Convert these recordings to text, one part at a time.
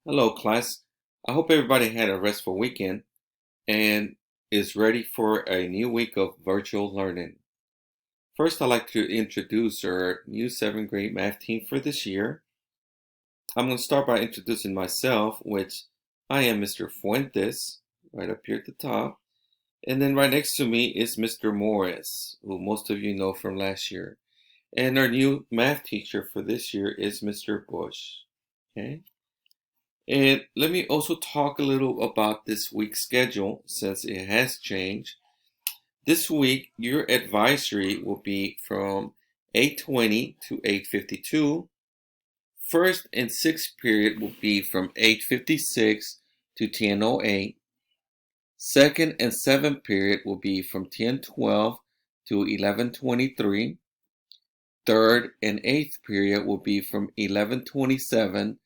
Hello, class. I hope everybody had a restful weekend and is ready for a new week of virtual learning. First, I'd like to introduce our new 7th grade math team for this year. I'm going to start by introducing myself, which I am Mr. Fuentes, right up here at the top. And then right next to me is Mr. Morris, who most of you know from last year. And our new math teacher for this year is Mr. Bush. Okay. And let me also talk a little about this week's schedule since it has changed. This week, your advisory will be from 8:20 to 8:52. First and sixth period will be from 8:56 to 10:08. Second and seventh period will be from 10:12 to 11:23. Third and eighth period will be from 11:27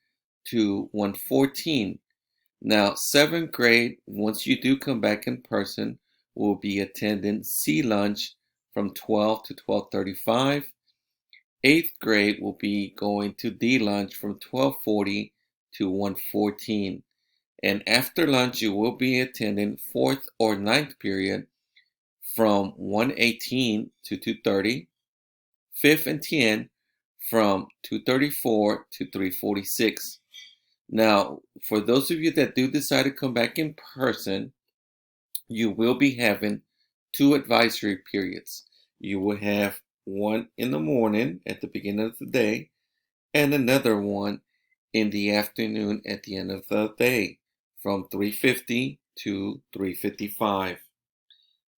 to 1:14. Now, seventh grade, once you do come back in person, will be attending C lunch from 12 to 12:35. Eighth grade will be going to D lunch from 12:40 to 1:14. And after lunch, you will be attending fourth or ninth period from 1:18 to 2:30. Fifth and 10 from 2:34 to 3:46. Now, for those of you that do decide to come back in person, you will be having two advisory periods. You will have one in the morning at the beginning of the day and another one in the afternoon at the end of the day from 3:50 to 3:55.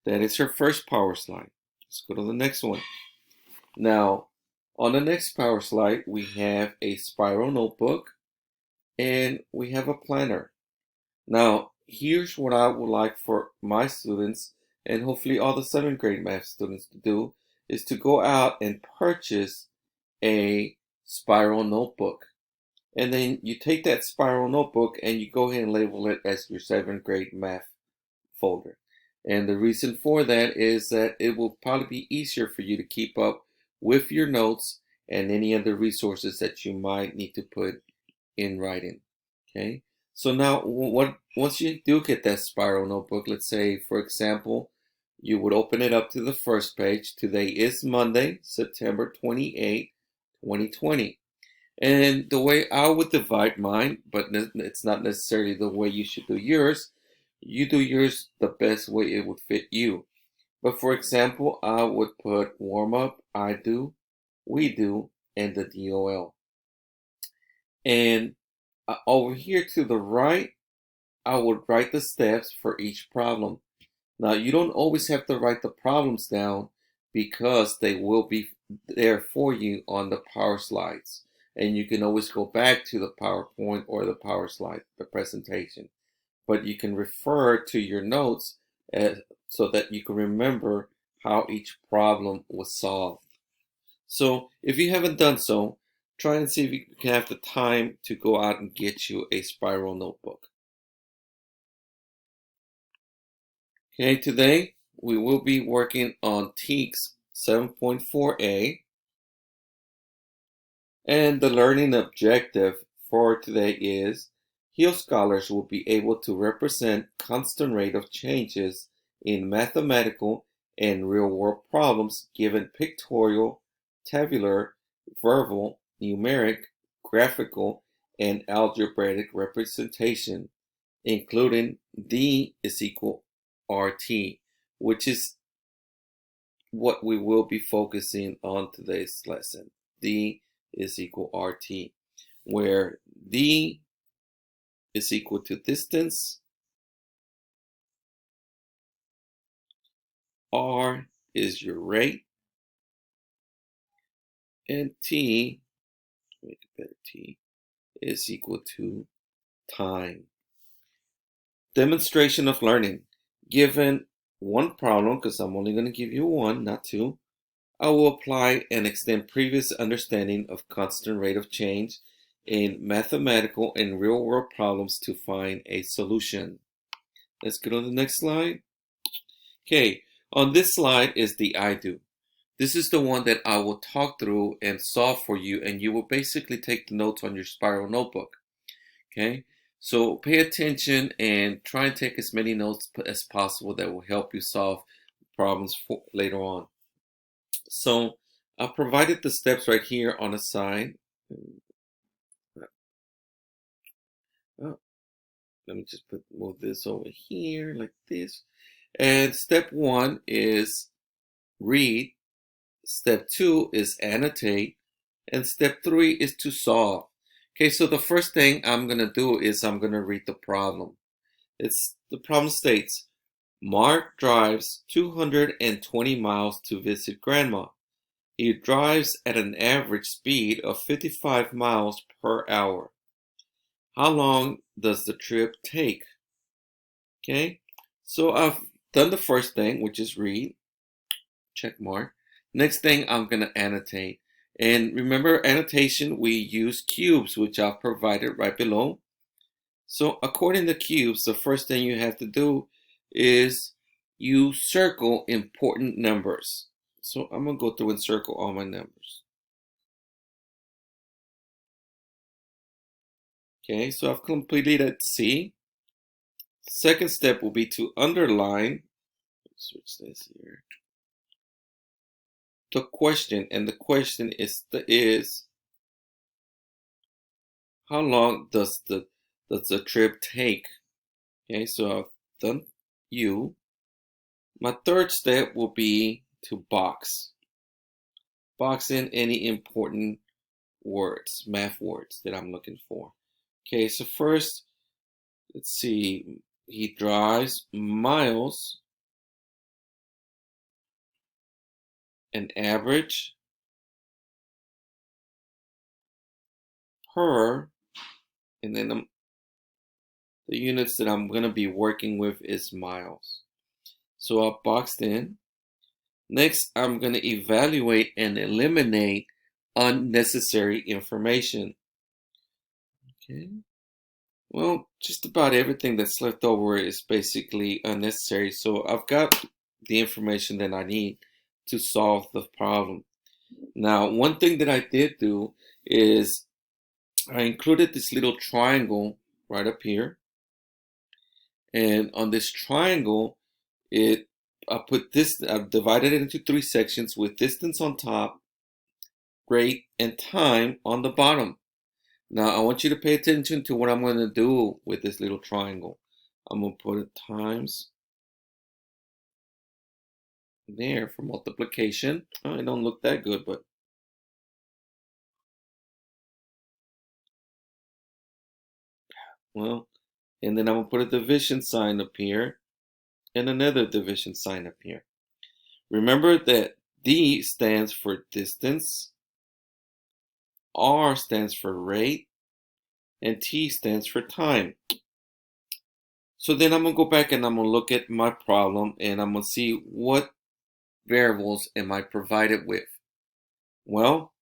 That is your first power slide. Let's go to the next one. Now, on the next power slide, we have a spiral notebook and we have a planner. Now, here's what I would like for my students and hopefully all the seventh grade math students to do is to go out and purchase a spiral notebook. And then you take that spiral notebook and you go ahead and label it as your seventh grade math folder. And the reason for that is that it will probably be easier for you to keep up with your notes and any other resources that you might need to put in writing. Okay, so now once you do get that spiral notebook, let's say for example you would open it up to the first page. Today is Monday, September 28, 2020. And the way I would divide mine, but it's not necessarily the way you should do yours. You do yours the best way it would fit you. But for example, I would put warm up, I do, we do, and the DOL. And over here to the right, I would write the steps for each problem. Now, you don't always have to write the problems down because they will be there for you on the power slides. And you can always go back to the PowerPoint or the power slide, the presentation. But you can refer to your notes so that you can remember how each problem was solved. So if you haven't done so, try and see if you can have the time to go out and get you a spiral notebook. Okay, today we will be working on TEKS 7.4a, and the learning objective for today is HEAL scholars will be able to represent constant rate of changes in mathematical and real-world problems given pictorial, tabular, verbal, numeric, graphical, and algebraic representation, including D is equal RT, which is what we will be focusing on today's lesson. D is equal RT, where D is equal to distance, R is your rate, and T, make it better, T is equal to time. Demonstration of learning. Given one problem, because I'm only going to give you one, not two, I will apply and extend previous understanding of constant rate of change in mathematical and real-world problems to find a solution. Let's go to the next slide. Okay, on this slide is the I do. This is the one that I will talk through and solve for you, and you will basically take the notes on your spiral notebook. Okay, so pay attention and try and take as many notes as possible that will help you solve problems later on. So I provided the steps right here on the side. Oh, let me just move this over here like this. And step 1 is read. Step 2 is annotate. And step 3 is to solve. Okay, so the first thing I'm going to do is I'm going to read the problem. The problem states, Mark drives 220 miles to visit grandma. He drives at an average speed of 55 miles per hour. How long does the trip take? Okay, so I've done the first thing, which is read, check mark. Next thing, I'm going to annotate. And remember, annotation, we use cubes, which I've provided right below. So according to cubes, the first thing you have to do is you circle important numbers. So I'm going to go through and circle all my numbers. Okay, so I've completed C. Second step will be to underline, switch this here, the question, and the question is how long does the trip take? Okay, so I've done U. My third step will be to box in any important words, math words that I'm looking for. Okay, so first, let's see, he drives miles, an average per, and then the units that I'm going to be working with is miles. So I boxed in. Next, I'm going to evaluate and eliminate unnecessary information. Okay. Well, just about everything that's left over is basically unnecessary. So I've got the information that I need to solve the problem. Now, one thing that I did do is I included this little triangle right up here. And on this triangle, I've divided it into 3 sections with distance on top, rate, and time on the bottom. Now, I want you to pay attention to what I'm going to do with this little triangle. I'm going to put it times there for multiplication. Oh, it don't look that good, but well, and then I'm going to put a division sign up here and another division sign up here. Remember that D stands for distance, R stands for rate, and T stands for time. So then I'm going to go back and I'm going to look at my problem and I'm going to see what variables am I provided with. Well,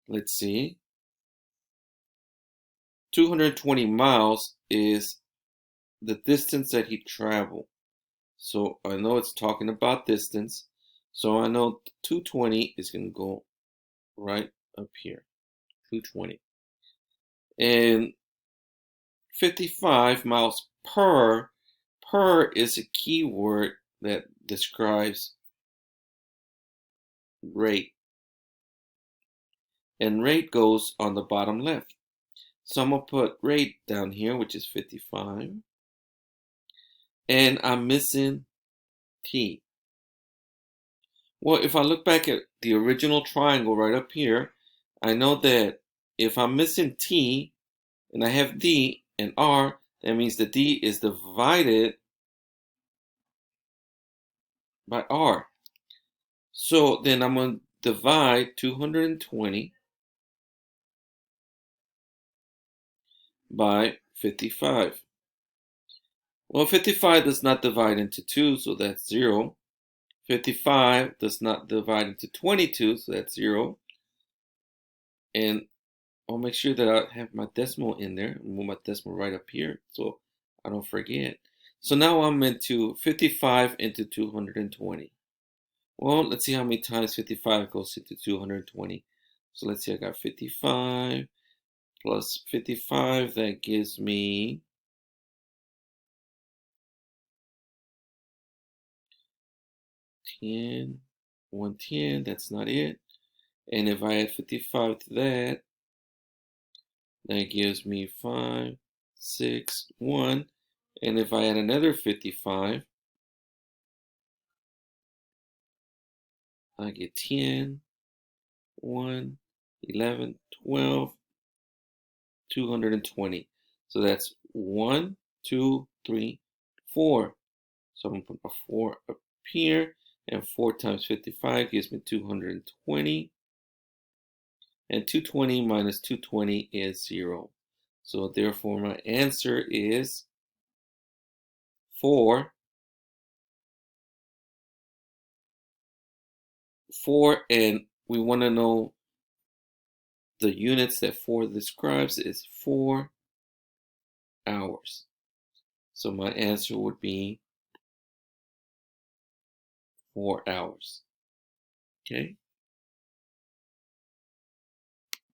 let's see. 220 miles is the distance that he traveled. So I know it's talking about distance. So I know 220 is going to go right up here. 220. And 55 miles per is a keyword that describes rate. And rate goes on the bottom left. So I'm going to put rate down here, which is 55. And I'm missing T. Well, if I look back at the original triangle right up here, I know that if I'm missing T and I have D and R, that means the D is divided by R. So then I'm going to divide 220 by 55. Well, 55 does not divide into 2, so that's 0. 55 does not divide into 22, so that's 0. And I'll make sure that I have my decimal in there. Move my decimal right up here so I don't forget. So now I'm into 55 into 220. Well, let's see how many times 55 goes into 220. So let's see, I got 55 plus 55, that gives me 10, 110, that's not it. And if I add 55 to that, that gives me 5, 6, 1. And if I add another 55, I get 10, 1, 11, 12, 220. So that's 1, 2, 3, 4. So I'm going to put a 4 up here. And 4 times 55 gives me 220. And 220 minus 220 is 0. So therefore my answer is 4. 4, and we want to know the units that 4 describes is 4 hours. So my answer would be 4 hours. Okay.